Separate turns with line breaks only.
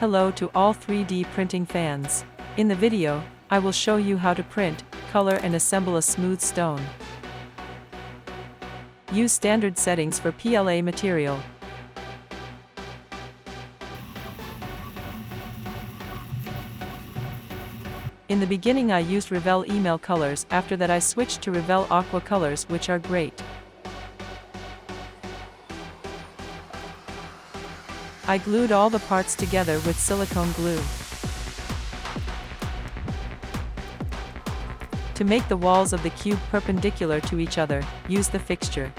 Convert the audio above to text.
Hello to all 3D printing fans. In the video, I will show you how to print, color and assemble a smooth stone. Use standard settings for PLA material. In the beginning I used Revell email colors, after that I switched to Revell aqua colors, which are great. I glued all the parts together with silicone glue. To make the walls of the cube perpendicular to each other, use the fixture.